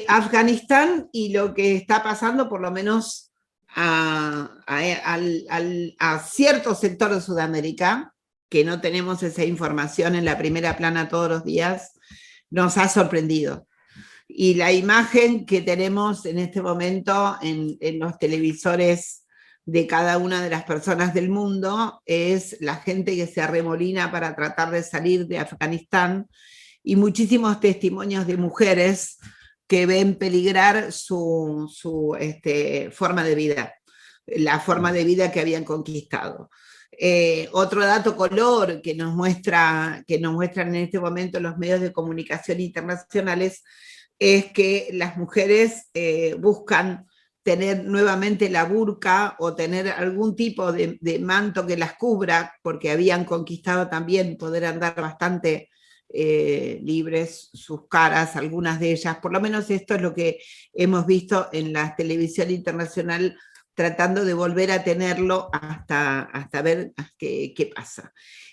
Afganistán y lo que está pasando, por lo menos a cierto sector de Sudamérica, que no tenemos esa información en la primera plana todos los días, nos ha sorprendido. Y la imagen que tenemos en este momento en los televisores de cada una de las personas del mundo es la gente que se arremolina para tratar de salir de Afganistán y muchísimos testimonios de mujeres que ven peligrar su forma de vida, la forma de vida que habían conquistado. Otro dato color que nos muestran en este momento los medios de comunicación internacionales es que las mujeres buscan tener nuevamente la burka o tener algún tipo de manto que las cubra, porque habían conquistado también poder andar bastante libres sus caras, algunas de ellas. Por lo menos esto es lo que hemos visto en la televisión internacional, tratando de volver a tenerlo hasta ver qué pasa.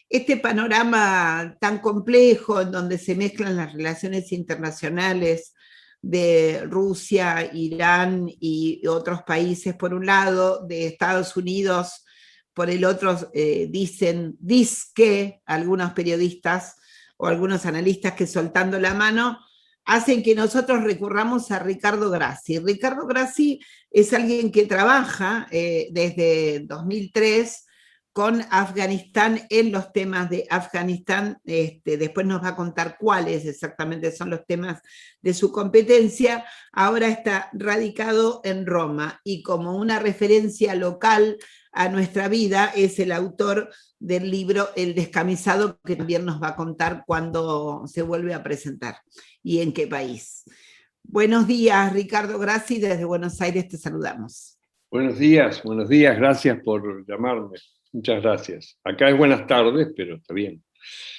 Este panorama tan complejo en donde se mezclan las relaciones internacionales de Rusia, Irán y otros países por un lado, de Estados Unidos por el otro, dicen que algunos periodistas o algunos analistas que soltando la mano hacen que nosotros recurramos a Ricardo Grassi. Ricardo Grassi es alguien que trabaja desde 2003 con Afganistán en los temas de Afganistán. Después nos va a contar cuáles exactamente son los temas de su competencia. Ahora está radicado en Roma y como una referencia local a nuestra vida es el autor del libro El Descamisado, que también nos va a contar cuándo se vuelve a presentar y en qué país. Buenos días, Ricardo Grassi, desde Buenos Aires te saludamos. Buenos días, gracias por llamarme. Muchas gracias. Acá es buenas tardes, pero está bien.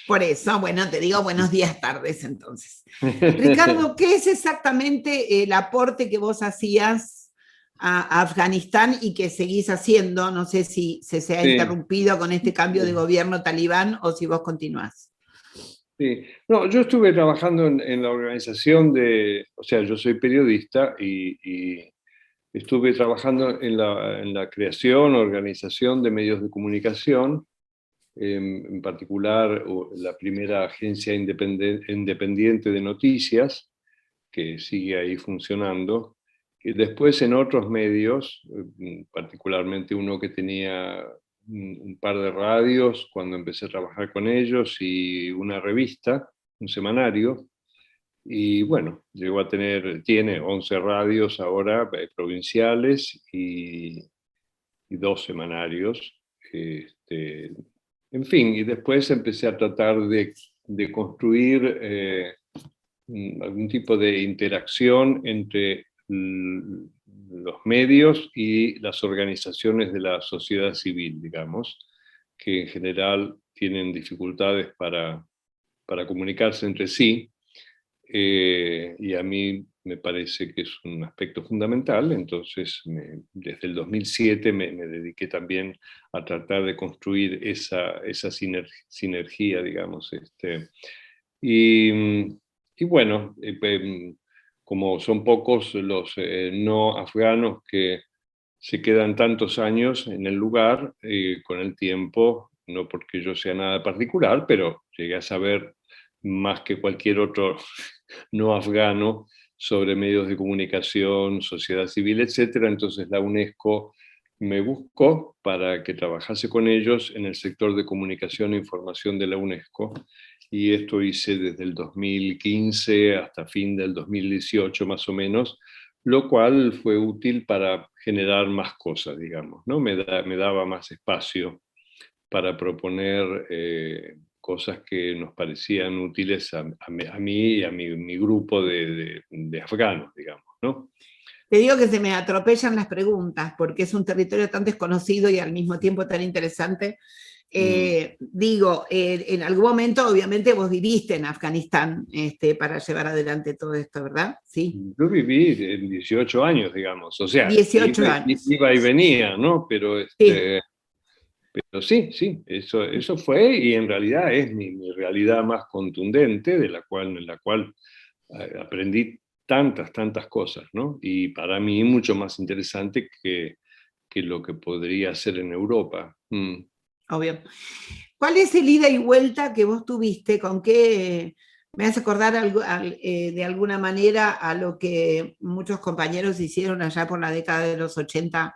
Por eso, bueno, te digo buenos días, tardes entonces. Ricardo, ¿qué es exactamente el aporte que vos hacías a Afganistán y que seguís haciendo? No sé si se ha interrumpido con este cambio de gobierno talibán o si vos continuás. Sí. No, yo estuve trabajando en la organización o sea, yo soy periodista y estuve trabajando en la creación, organización de medios de comunicación, en particular la primera agencia independiente de noticias, que sigue ahí funcionando, y después en otros medios, particularmente uno que tenía un par de radios cuando empecé a trabajar con ellos y una revista, un semanario, y bueno, tiene 11 radios ahora provinciales y 2 semanarios. En fin, y después empecé a tratar de construir algún tipo de interacción entre los medios y las organizaciones de la sociedad civil, digamos, que en general tienen dificultades para comunicarse entre sí, y a mí me parece que es un aspecto fundamental. Entonces desde el 2007 me dediqué también a tratar de construir esa sinergia, digamos. Y bueno, como son pocos los no afganos que se quedan tantos años en el lugar, con el tiempo, no porque yo sea nada particular, pero llegué a saber más que cualquier otro no afgano sobre medios de comunicación, sociedad civil, etc. Entonces la UNESCO me buscó para que trabajase con ellos en el sector de comunicación e información de la UNESCO, y esto hice desde el 2015 hasta fin del 2018 más o menos, lo cual fue útil para generar más cosas, digamos, ¿no? Me daba más espacio para proponer cosas que nos parecían útiles a mí y a mi grupo de afganos, digamos, ¿no? Te digo que se me atropellan las preguntas porque es un territorio tan desconocido y al mismo tiempo tan interesante. En algún momento obviamente vos viviste en Afganistán para llevar adelante todo esto, ¿verdad? Sí. Yo viví en 18 años, digamos, o sea, 18 años. iba y venía, ¿no? Pero sí. Pero sí, eso fue, y en realidad es mi realidad más contundente, en la cual aprendí tantas cosas, ¿no? Y para mí mucho más interesante que lo que podría hacer en Europa. Obvio. ¿Cuál es el ida y vuelta que vos tuviste? ¿Con qué me hace acordar de alguna manera a lo que muchos compañeros hicieron allá por la década de los 80,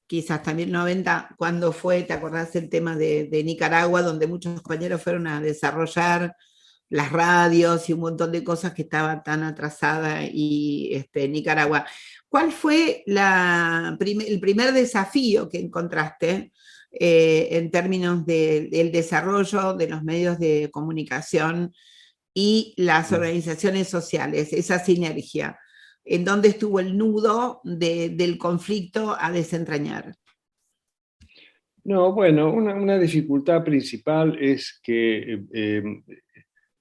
quizás también 90, cuando fue, ¿te acordás el tema de Nicaragua, donde muchos compañeros fueron a desarrollar las radios y un montón de cosas que estaban tan atrasadas y Nicaragua? ¿Cuál fue el primer desafío que encontraste en términos del desarrollo de los medios de comunicación y las organizaciones sociales, esa sinergia? ¿En dónde estuvo el nudo del conflicto a desentrañar? No, bueno, una dificultad principal es que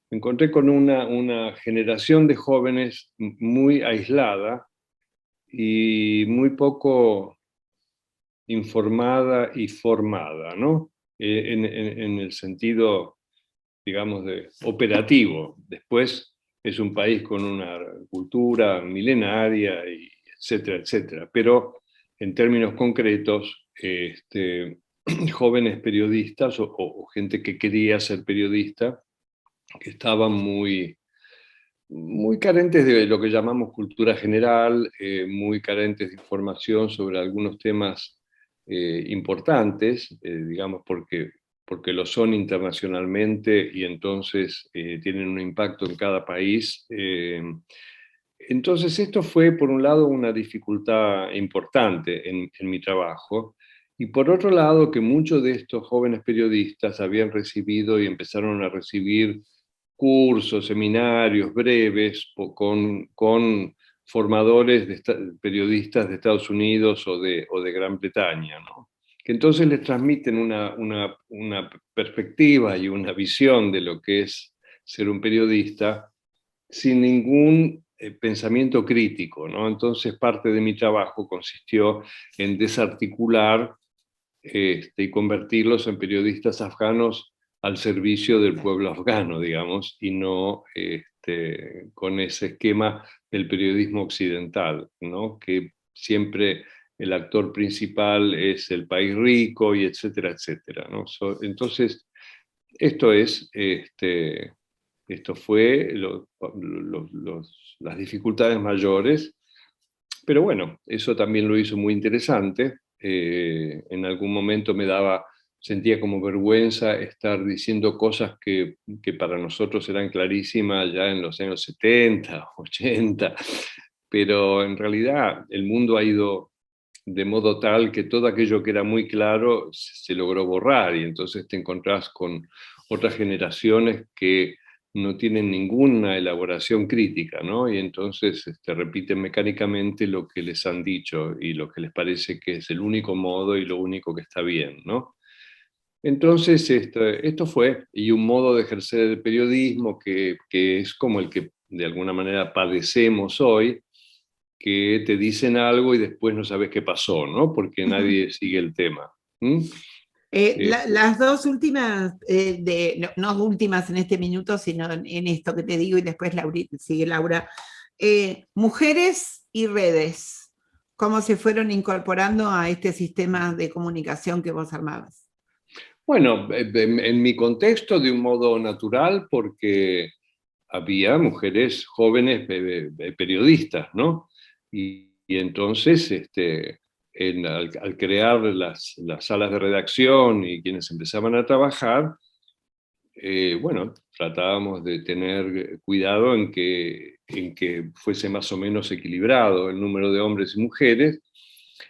me encontré con una generación de jóvenes muy aislada y muy poco informada y formada, ¿no? En el sentido, digamos, de operativo. Después es un país con una cultura milenaria, y etcétera, etcétera. Pero en términos concretos, jóvenes periodistas o gente que quería ser periodista, que estaban muy carentes de lo que llamamos cultura general, muy carentes de información sobre algunos temas importantes, digamos, porque lo son internacionalmente y entonces tienen un impacto en cada país. Entonces esto fue, por un lado, una dificultad importante en mi trabajo, y por otro lado, que muchos de estos jóvenes periodistas habían recibido y empezaron a recibir cursos, seminarios breves con formadores periodistas de Estados Unidos o de Gran Bretaña, ¿no? Que entonces les transmiten una perspectiva y una visión de lo que es ser un periodista sin ningún pensamiento crítico, ¿no? Entonces parte de mi trabajo consistió en desarticular y convertirlos en periodistas afganos al servicio del pueblo afgano, digamos, y no con ese esquema del periodismo occidental, ¿no? Que siempre el actor principal es el país rico y etcétera, etcétera, ¿no? Entonces, esto es, esto fue las dificultades mayores, pero bueno, eso también lo hizo muy interesante. En algún momento sentía como vergüenza estar diciendo cosas que para nosotros eran clarísimas ya en los años 70, 80, pero en realidad el mundo ha ido de modo tal que todo aquello que era muy claro se logró borrar, y entonces te encontrás con otras generaciones que no tienen ninguna elaboración crítica, ¿no? Y entonces repiten mecánicamente lo que les han dicho y lo que les parece que es el único modo y lo único que está bien, ¿no? Entonces, esto fue, y un modo de ejercer el periodismo que es como el que de alguna manera padecemos hoy, que te dicen algo y después no sabes qué pasó, ¿no? Porque nadie sigue el tema. Las dos últimas, no últimas en este minuto, sino en esto que te digo, y después sigue Laura. Mujeres y redes, ¿cómo se fueron incorporando a este sistema de comunicación que vos armabas? Bueno, en mi contexto de un modo natural, porque había mujeres jóvenes periodistas, ¿no? Y entonces, al crear las salas de redacción y quienes empezaban a trabajar, bueno, tratábamos de tener cuidado en que fuese más o menos equilibrado el número de hombres y mujeres.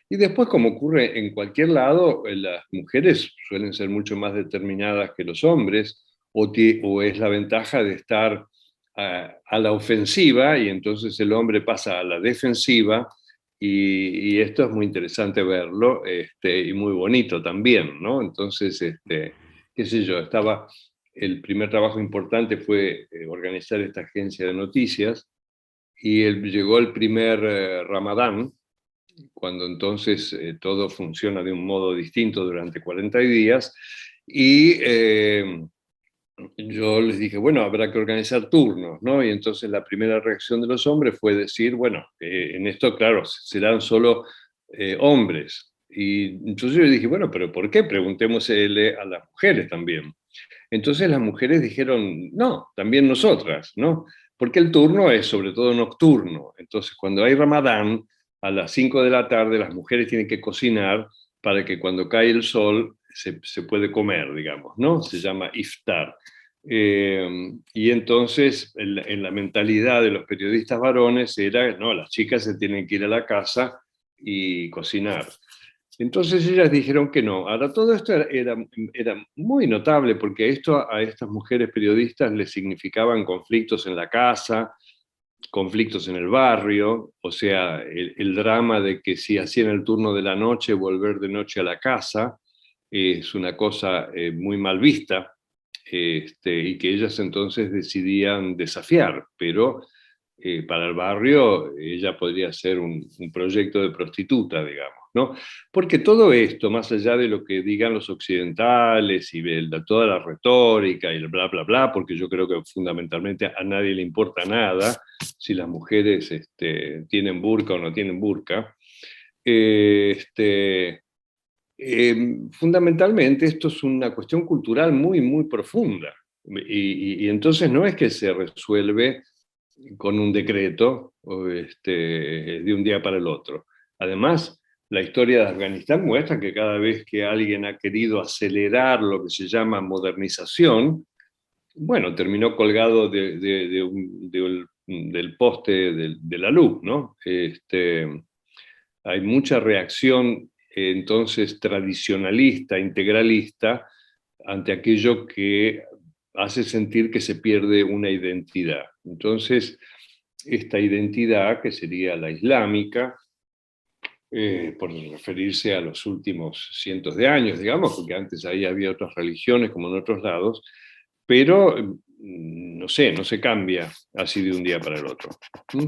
Y después, como ocurre en cualquier lado, las mujeres suelen ser mucho más determinadas que los hombres, o es la ventaja de estar a la ofensiva y entonces el hombre pasa a la defensiva, y esto es muy interesante verlo, y muy bonito también, ¿no? Entonces, qué sé yo, el primer trabajo importante fue organizar esta agencia de noticias, y llegó el primer Ramadán, cuando entonces todo funciona de un modo distinto durante 40 días, y yo les dije, bueno, habrá que organizar turnos, ¿no? Y entonces la primera reacción de los hombres fue decir, bueno, en esto, claro, serán solo hombres. Y entonces yo dije, bueno, pero ¿por qué? Preguntémosle a las mujeres también. Entonces las mujeres dijeron, no, también nosotras, ¿no? Porque el turno es sobre todo nocturno. Entonces cuando hay Ramadán, a las 5 de la tarde las mujeres tienen que cocinar para que cuando cae el sol se puede comer, digamos, ¿no? Se llama iftar. Y entonces en la mentalidad de los periodistas varones era, no, las chicas se tienen que ir a la casa y cocinar. Entonces ellas dijeron que no. Ahora, todo esto era muy notable porque esto a estas mujeres periodistas les significaban conflictos en la casa, conflictos en el barrio, o sea, el drama de que si hacían el turno de la noche, volver de noche a la casa, es una cosa muy mal vista, y que ellas entonces decidían desafiar, pero para el barrio ella podría ser un proyecto de prostituta, digamos, ¿no? Porque todo esto, más allá de lo que digan los occidentales y de toda la retórica y el bla, bla, bla, porque yo creo que fundamentalmente a nadie le importa nada si las mujeres tienen burka o no tienen burka, fundamentalmente esto es una cuestión cultural muy, muy profunda. Y entonces no es que se resuelve con un decreto de un día para el otro. Además, la historia de Afganistán muestra que cada vez que alguien ha querido acelerar lo que se llama modernización, bueno, terminó colgado del poste de la luz, ¿no? Hay mucha reacción entonces tradicionalista, integralista, ante aquello que hace sentir que se pierde una identidad. Entonces, esta identidad, que sería la islámica, por referirse a los últimos cientos de años, digamos, porque antes ahí había otras religiones como en otros lados, pero no sé, no se cambia así de un día para el otro. ¿Mm?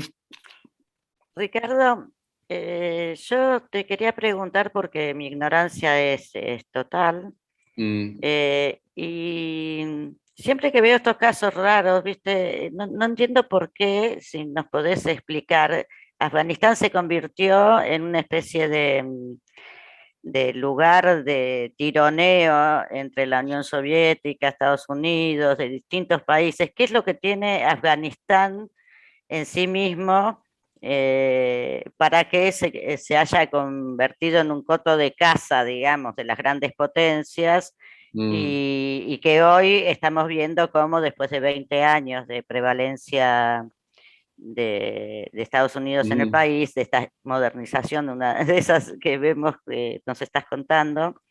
Ricardo, yo te quería preguntar porque mi ignorancia es total. Mm. Y siempre que veo estos casos raros, ¿viste? No entiendo por qué, si nos podés explicar, Afganistán se convirtió en una especie de lugar de tironeo entre la Unión Soviética, Estados Unidos, de distintos países. ¿Qué es lo que tiene Afganistán en sí mismo para que se haya convertido en un coto de caza, digamos, de las grandes potencias? Mm. Y que hoy estamos viendo cómo después de 20 años de prevalencia de Estados Unidos en el Mm. país, de esta modernización, una de esas que vemos que nos estás contando,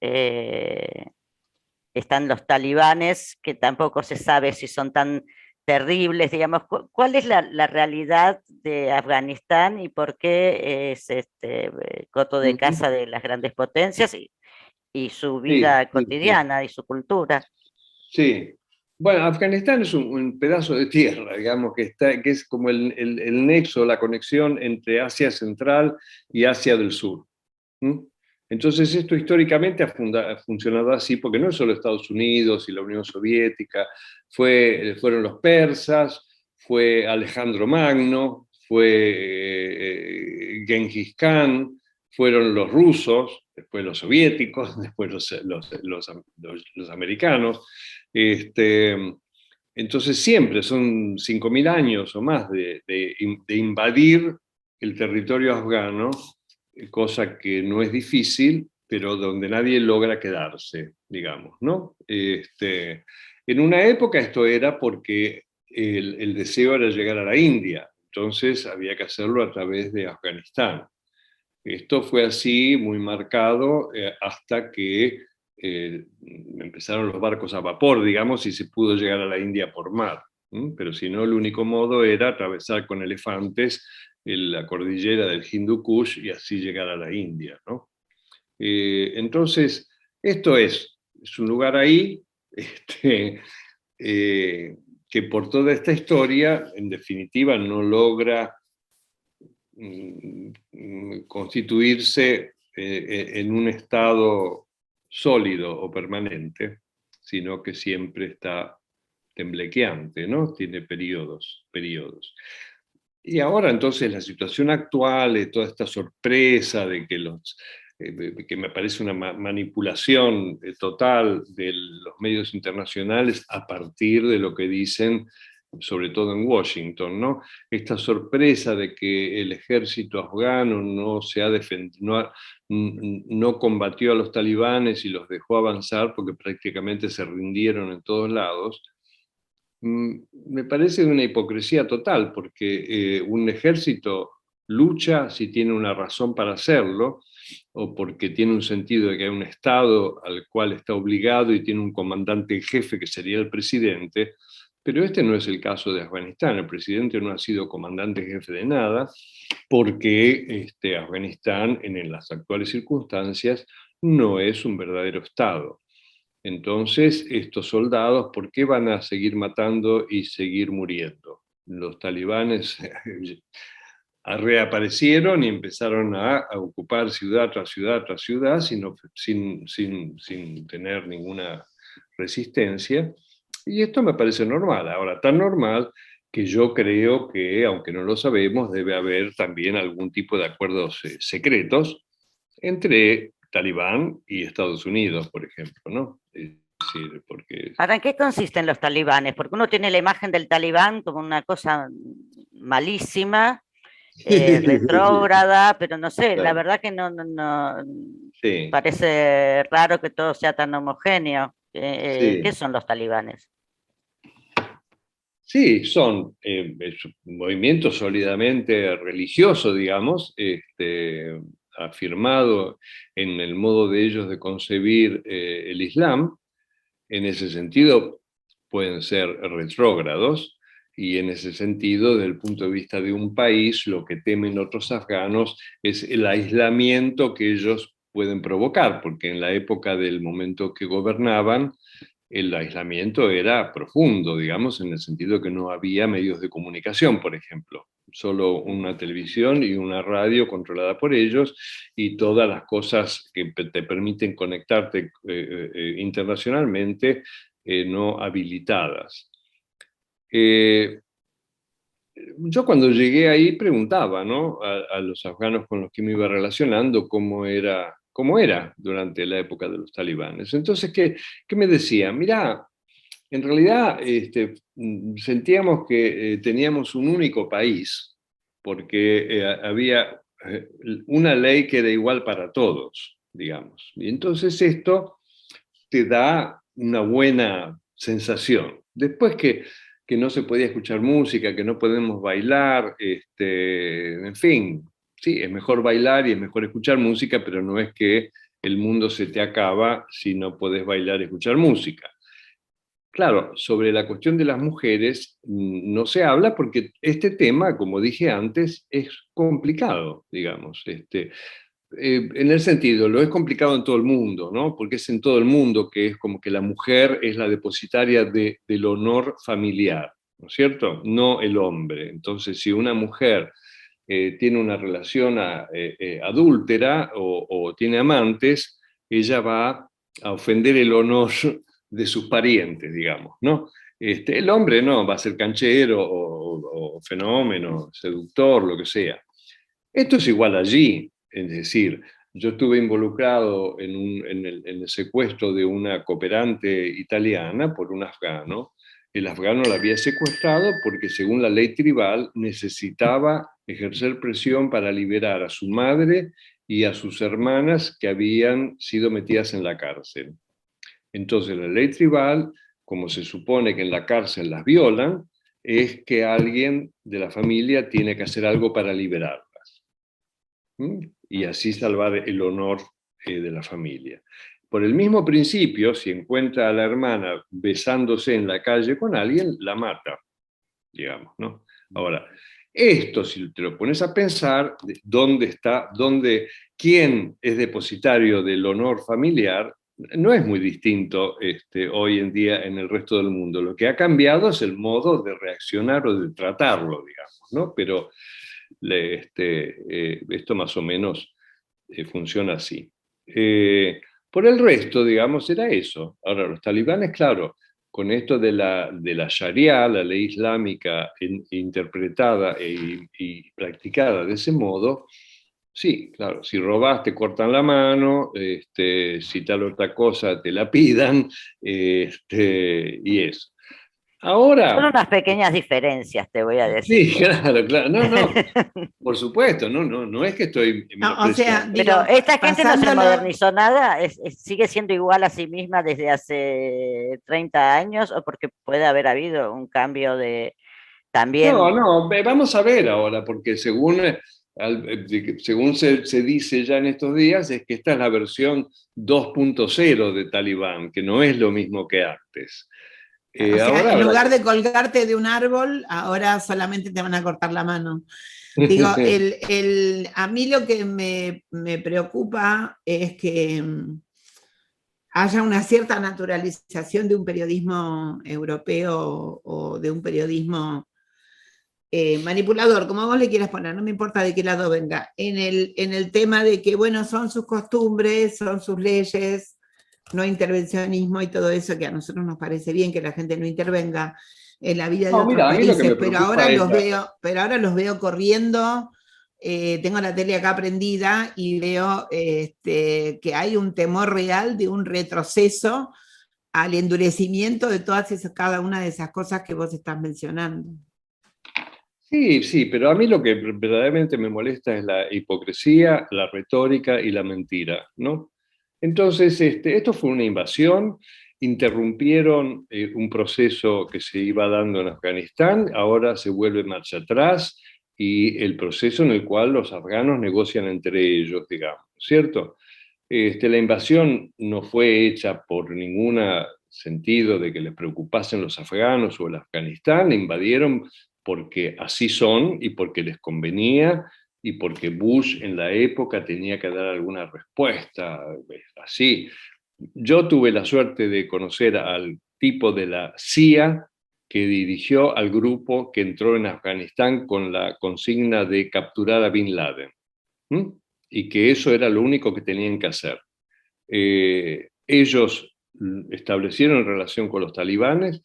eh, están los talibanes, que tampoco se sabe si son tan terribles, digamos. ¿Cuál es la realidad de Afganistán y por qué es coto de Mm. caza de las grandes potencias y su Sí, vida sí, sí. cotidiana y su cultura? Sí. Bueno, Afganistán es un pedazo de tierra, digamos, que es como el nexo, la conexión entre Asia Central y Asia del Sur. ¿Mm? Entonces esto históricamente ha funcionado así, porque no es solo Estados Unidos y la Unión Soviética, fueron los persas, fue Alejandro Magno, fue Genghis Khan, fueron los rusos, después los soviéticos, después los americanos. Este, entonces siempre son 5.000 años o más de invadir el territorio afgano, cosa que no es difícil, pero donde nadie logra quedarse, digamos, ¿no? En una época esto era porque el deseo era llegar a la India, entonces había que hacerlo a través de Afganistán. Esto fue así, muy marcado, hasta que empezaron los barcos a vapor, digamos, y se pudo llegar a la India por mar. Pero si no, el único modo era atravesar con elefantes la cordillera del Hindu Kush y así llegar a la India, ¿no? Entonces, esto es un lugar ahí eh, que por toda esta historia, en definitiva, no logra constituirse en un estado sólido o permanente, sino que siempre está temblequeante, ¿no? Tiene periodos. Y ahora entonces la situación actual, toda esta sorpresa de que que me parece una manipulación total de los medios internacionales a partir de lo que dicen, sobre todo en Washington, ¿no? Esta sorpresa de que el ejército afgano no se ha defendido, no combatió a los talibanes y los dejó avanzar porque prácticamente se rindieron en todos lados. Me parece de una hipocresía total, porque un ejército lucha si tiene una razón para hacerlo, o porque tiene un sentido de que hay un Estado al cual está obligado y tiene un comandante en jefe que sería el presidente, pero este no es el caso de Afganistán. El presidente no ha sido comandante en jefe de nada, porque Afganistán, en las actuales circunstancias, no es un verdadero Estado. Entonces, estos soldados, ¿por qué van a seguir matando y seguir muriendo? Los talibanes reaparecieron y empezaron a ocupar ciudad tras ciudad tras ciudad sin tener ninguna resistencia. Y esto me parece normal. Ahora, tan normal que yo creo que, aunque no lo sabemos, debe haber también algún tipo de acuerdos secretos entre Talibán y Estados Unidos, por ejemplo, ¿no? Es decir, porque... Ahora, ¿en qué consisten los talibanes? Porque uno tiene la imagen del talibán como una cosa malísima, retrógrada, pero no sé, la Claro. verdad que no Sí, parece raro que todo sea tan homogéneo. ¿Qué sí. son los talibanes? Sí, son movimientos sólidamente religiosos, digamos, afirmado en el modo de ellos de concebir el Islam. En ese sentido, pueden ser retrógrados, y en ese sentido, desde el punto de vista de un país, lo que temen otros afganos es el aislamiento que ellos pueden provocar, porque en la época del momento que gobernaban, el aislamiento era profundo, digamos, en el sentido que no había medios de comunicación, por ejemplo. Solo una televisión y una radio controlada por ellos, y todas las cosas que te permiten conectarte internacionalmente no habilitadas. Yo cuando llegué ahí preguntaba, ¿no?, a los afganos con los que me iba relacionando cómo era durante la época de los talibanes. Entonces, ¿qué me decían? Mirá, en realidad sentíamos que teníamos un único país, porque había una ley que era igual para todos, digamos. Y entonces esto te da una buena sensación. Después que no se podía escuchar música, que no podemos bailar, en fin, sí, es mejor bailar y es mejor escuchar música, pero no es que el mundo se te acaba si no podés bailar y escuchar música. Claro, sobre la cuestión de las mujeres no se habla porque este tema, como dije antes, es complicado, digamos. En el sentido, lo es complicado en todo el mundo, ¿no? Porque es en todo el mundo que es como que la mujer es la depositaria del honor familiar, ¿no es cierto? No el hombre. Entonces, si una mujer tiene una relación adúltera o tiene amantes, ella va a ofender el honor de sus parientes, digamos, ¿no? El hombre no, va a ser canchero o fenómeno, seductor, lo que sea. Esto es igual allí, es decir, yo estuve involucrado en el secuestro de una cooperante italiana por un afgano. El afgano la había secuestrado porque, según la ley tribal, necesitaba ejercer presión para liberar a su madre y a sus hermanas que habían sido metidas en la cárcel. Entonces, la ley tribal, como se supone que en la cárcel las violan, es que alguien de la familia tiene que hacer algo para liberarlas. Y así salvar el honor de la familia. Por el mismo principio, si encuentra a la hermana besándose en la calle con alguien, la mata, digamos, ¿no? Ahora, esto, si te lo pones a pensar, quién es depositario del honor familiar, no es muy distinto hoy en día en el resto del mundo. Lo que ha cambiado es el modo de reaccionar o de tratarlo, digamos, ¿no? Pero esto más o menos funciona así. Por el resto, digamos, era eso. Ahora, los talibanes, claro, con esto de la Sharia, la ley islámica interpretada y practicada de ese modo, sí, claro, si robas te cortan la mano, si tal otra cosa te la pidan, y eso. Son Ahora, unas pequeñas diferencias, te voy a decir. sí, claro, claro, no, no, por supuesto, no, no, no es que estoy No, o sea, menospreciando. digo, Pero esta gente no se pasándolo, modernizó nada, sigue siendo igual a sí misma desde hace 30 años, o porque puede haber habido un cambio de No, también. no, vamos a ver ahora, porque según se dice ya en estos días, es que esta es la versión 2.0 de Talibán, que no es lo mismo que antes. o sea, Ahora en habrá lugar que... de colgarte de un árbol, ahora solamente te van a cortar la mano. Digo, a mí lo que me preocupa es que haya una cierta naturalización de un periodismo europeo o de un periodismo manipulador, como vos le quieras poner, no me importa de qué lado venga, en el tema de que, bueno, son sus costumbres, son sus leyes, no intervencionismo y todo eso, que a nosotros nos parece bien que la gente no intervenga en la vida de No, otros mira, a mí lo que países, me preocupa es pero ahora los veo corriendo, tengo la tele acá prendida y veo que hay un temor real de un retroceso al endurecimiento de todas esas, cada una de esas cosas que vos estás mencionando. Sí, sí, pero a mí lo que verdaderamente me molesta es la hipocresía, la retórica y la mentira, ¿no? Entonces, esto fue una invasión, interrumpieron un proceso que se iba dando en Afganistán, ahora se vuelve marcha atrás y el proceso en el cual los afganos negocian entre ellos, digamos, ¿cierto? La invasión no fue hecha por ningún sentido de que les preocupasen los afganos o el Afganistán, invadieron porque así son y porque les convenía y porque Bush en la época tenía que dar alguna respuesta, así. Yo tuve la suerte de conocer al tipo de la CIA que dirigió al grupo que entró en Afganistán con la consigna de capturar a Bin Laden. ¿Mm? Y que eso era lo único que tenían que hacer. Ellos establecieron relación con los talibanes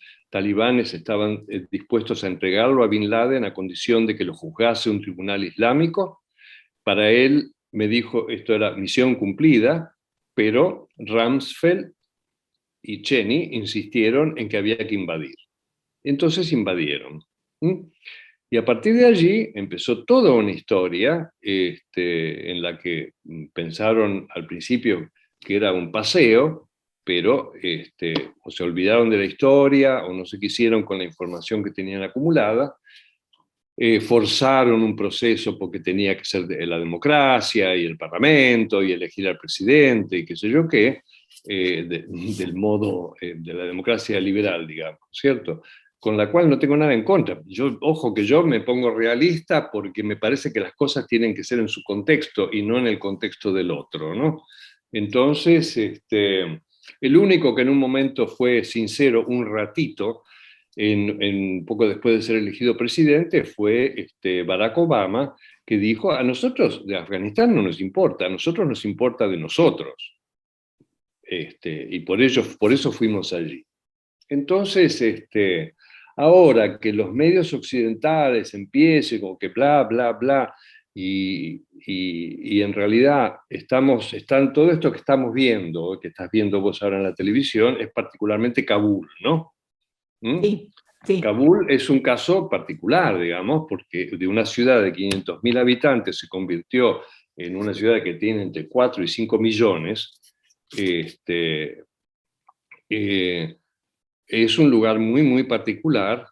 estaban dispuestos a entregarlo a Bin Laden a condición de que lo juzgase un tribunal islámico. Para él, me dijo, esto era misión cumplida, pero Rumsfeld y Cheney insistieron en que había que invadir. Entonces invadieron. ¿Mm? Y a partir de allí empezó toda una historia en la que pensaron al principio que era un paseo, pero o se olvidaron de la historia o no se quisieron con la información que tenían acumulada, forzaron un proceso porque tenía que ser de la democracia y el parlamento y elegir al presidente y qué sé yo qué, del modo de la democracia liberal, digamos, ¿cierto? Con la cual no tengo nada en contra. Yo, ojo que yo me pongo realista porque me parece que las cosas tienen que ser en su contexto y no en el contexto del otro, ¿no? Entonces, el único que en un momento fue sincero un ratito, poco después de ser elegido presidente, fue Barack Obama, que dijo, a nosotros de Afganistán no nos importa, a nosotros nos importa de nosotros. Y por eso fuimos allí. Entonces, ahora que los medios occidentales empiecen con que bla, bla, bla, y en realidad todo esto que estamos viendo, que estás viendo vos ahora en la televisión, es particularmente Kabul, ¿no? ¿Mm? Sí, sí. Kabul es un caso particular, digamos, porque de una ciudad de 500.000 habitantes se convirtió en una ciudad que tiene entre 4 y 5 millones. Es un lugar muy, muy particular,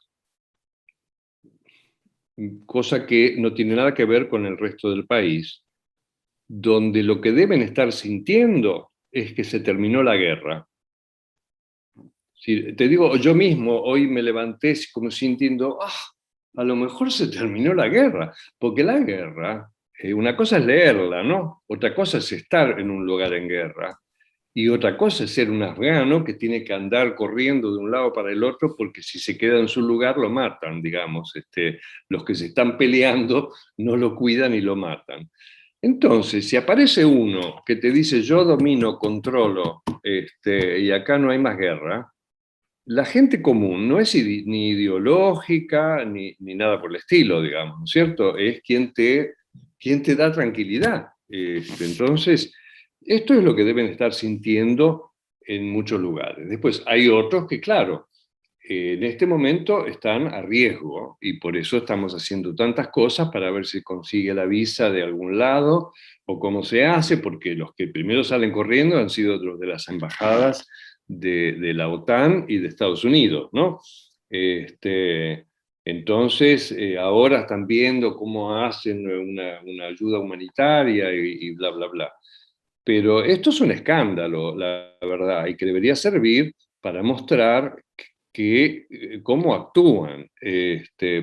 cosa que no tiene nada que ver con el resto del país, donde lo que deben estar sintiendo es que se terminó la guerra. Si, te digo, yo mismo hoy me levanté como sintiendo, a lo mejor se terminó la guerra, porque la guerra, una cosa es leerla, ¿no? Otra cosa es estar en un lugar en guerra. Y otra cosa es ser un afgano que tiene que andar corriendo de un lado para el otro porque si se queda en su lugar lo matan, digamos. Los que se están peleando no lo cuidan y lo matan. Entonces, si aparece uno que te dice yo domino, controlo, y acá no hay más guerra, la gente común no es ni ideológica ni nada por el estilo, digamos, ¿no es cierto? Es quien te da tranquilidad. Entonces, esto es lo que deben estar sintiendo en muchos lugares. Después, hay otros que, claro, en este momento están a riesgo y por eso estamos haciendo tantas cosas para ver si consigue la visa de algún lado o cómo se hace, porque los que primero salen corriendo han sido los de las embajadas de la OTAN y de Estados Unidos, ¿no? Entonces, ahora están viendo cómo hacen una ayuda humanitaria y bla, bla, bla. Pero esto es un escándalo, la verdad, y que debería servir para mostrar cómo actúan.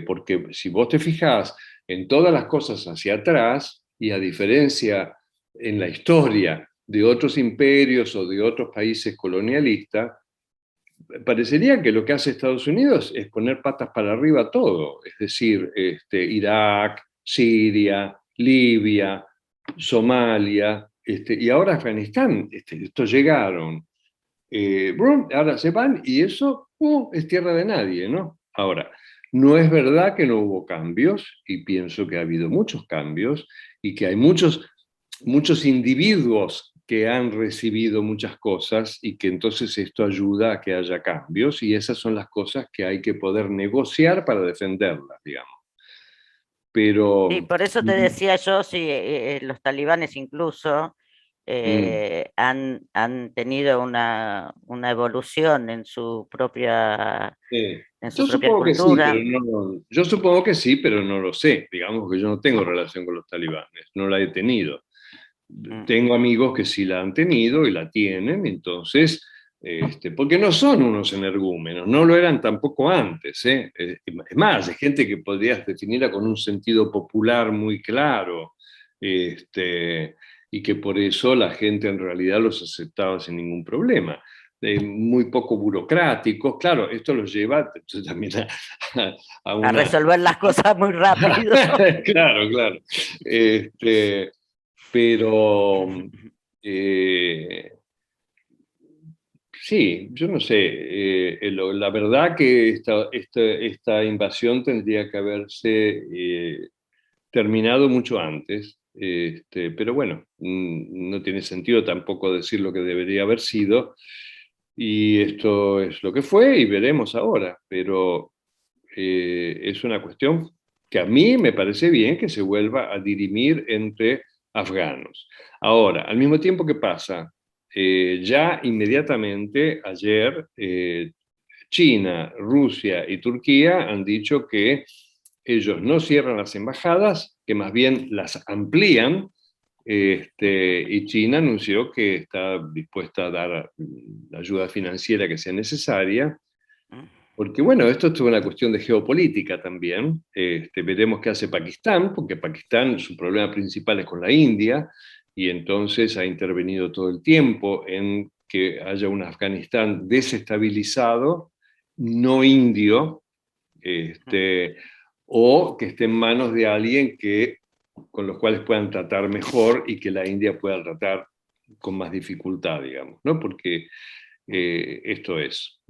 Porque si vos te fijás en todas las cosas hacia atrás, y a diferencia en la historia de otros imperios o de otros países colonialistas, parecería que lo que hace Estados Unidos es poner patas para arriba todo, es decir, Irak, Siria, Libia, Somalia, y ahora Afganistán, estos llegaron, ahora se van y eso es tierra de nadie, ¿no? Ahora, no es verdad que no hubo cambios, y pienso que ha habido muchos cambios, y que hay muchos individuos que han recibido muchas cosas y que entonces esto ayuda a que haya cambios y esas son las cosas que hay que poder negociar para defenderlas, digamos. Pero Sí, por eso te decía yo, si los talibanes incluso mm, han tenido una evolución en su yo propia supongo que sí, pero cultura. yo supongo que sí, pero no lo sé. Digamos que yo no tengo relación con los talibanes, no la he tenido. Mm. Tengo amigos que sí la han tenido y la tienen, entonces, porque no son unos energúmenos, no lo eran tampoco antes. Es más, hay gente que podrías definirla con un sentido popular muy claro, y que por eso la gente en realidad los aceptaba sin ningún problema. Muy poco burocráticos, claro, esto los lleva también a A una... resolver las cosas muy rápido. Claro, claro. Pero eh, sí, yo no sé. La verdad que esta invasión tendría que haberse terminado mucho antes. Pero bueno, no tiene sentido tampoco decir lo que debería haber sido. Y esto es lo que fue y veremos ahora. Pero es una cuestión que a mí me parece bien que se vuelva a dirimir entre afganos. Ahora, al mismo tiempo que pasa, ya inmediatamente ayer China, Rusia y Turquía han dicho que ellos no cierran las embajadas, que más bien las amplían, y China anunció que está dispuesta a dar la ayuda financiera que sea necesaria. Porque bueno, esto es una cuestión de geopolítica también. Veremos qué hace Pakistán, porque Pakistán su problema principal es con la India, y entonces ha intervenido todo el tiempo en que haya un Afganistán desestabilizado, no indio, o que esté en manos de alguien con los cuales puedan tratar mejor y que la India pueda tratar con más dificultad, digamos, ¿no? Porque esto es.